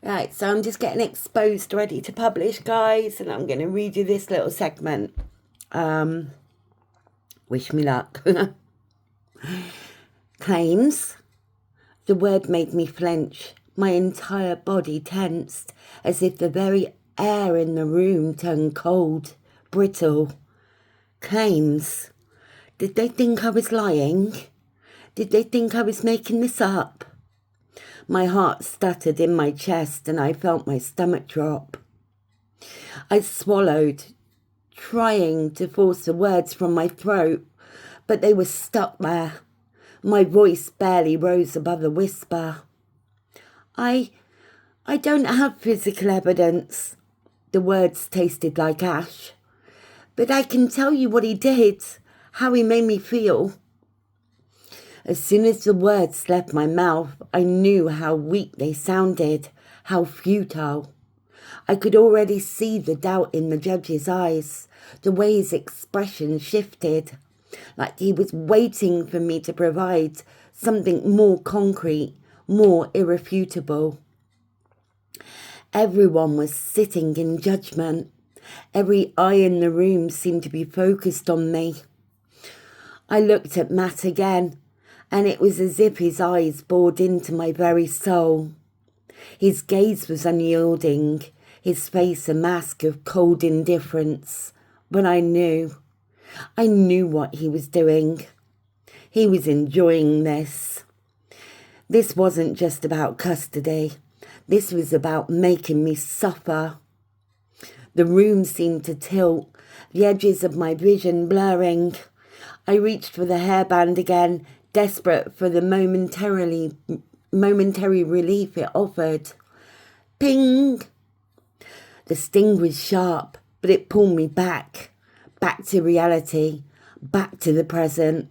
Right, so I'm just getting exposed, ready to publish, guys, and I'm going to read you this little segment. Wish me luck. Claims. The word made me flinch. My entire body tensed, as if the very air in the room turned cold, brittle. Claims. Did they think I was lying? Did they think I was making this up? My heart stuttered in my chest and I felt my stomach drop. I swallowed, trying to force the words from my throat, but they were stuck there. My voice barely rose above a whisper. I don't have physical evidence. The words tasted like ash. But I can tell you what he did, how he made me feel. As soon as the words left my mouth, I knew how weak they sounded, how futile. I could already see the doubt in the judge's eyes, the way his expression shifted, like he was waiting for me to provide something more concrete, more irrefutable. Everyone was sitting in judgment. Every eye in the room seemed to be focused on me. I looked at Matt again, and it was as if his eyes bored into my very soul. His gaze was unyielding, his face a mask of cold indifference. But I knew what he was doing. He was enjoying this. This wasn't just about custody. This was about making me suffer. The room seemed to tilt, the edges of my vision blurring. I reached for the hairband again, desperate for the momentary relief it offered. Ping! The sting was sharp, but it pulled me back to reality, back to the present.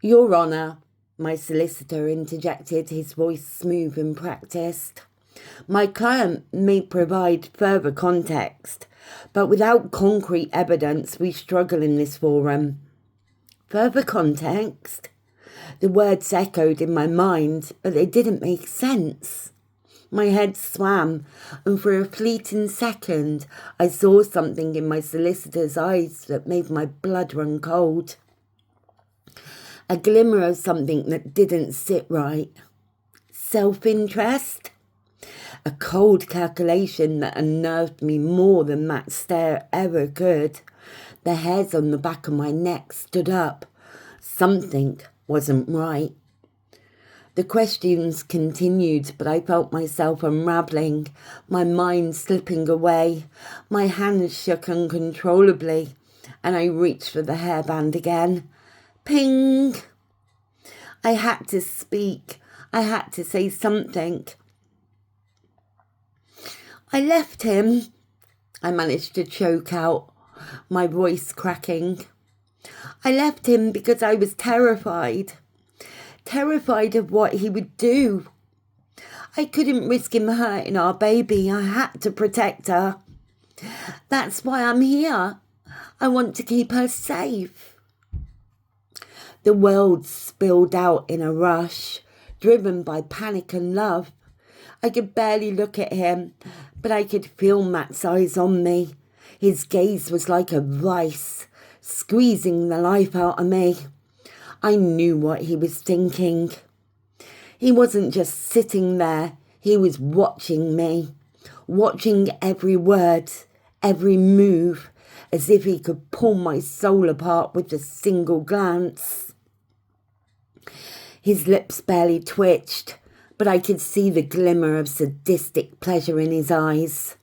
Your Honour, my solicitor interjected, his voice smooth and practised. My client may provide further context, but without concrete evidence, we struggle in this forum. Further context? The words echoed in my mind, but they didn't make sense. My head swam, and for a fleeting second, I saw something in my solicitor's eyes that made my blood run cold. A glimmer of something that didn't sit right. Self-interest? A cold calculation that unnerved me more than Matt's stare ever could. The hairs on the back of my neck stood up. Something wasn't right. The questions continued, but I felt myself unravelling, my mind slipping away. My hands shook uncontrollably, and I reached for the hairband again. Ping! I had to speak. I had to say something. I left him, I managed to choke out, my voice cracking. I left him because I was terrified of what he would do. I couldn't risk him hurting our baby. I had to protect her. That's why I'm here. I want to keep her safe. The world spilled out in a rush, driven by panic and love. I could barely look at him, but I could feel Matt's eyes on me. His gaze was like a vice, squeezing the life out of me. I knew what he was thinking. He wasn't just sitting there, he was watching me, watching every word, every move, as if he could pull my soul apart with a single glance. His lips barely twitched, but I could see the glimmer of sadistic pleasure in his eyes.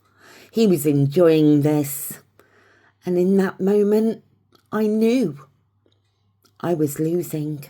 He was enjoying this. And in that moment, I knew I was losing.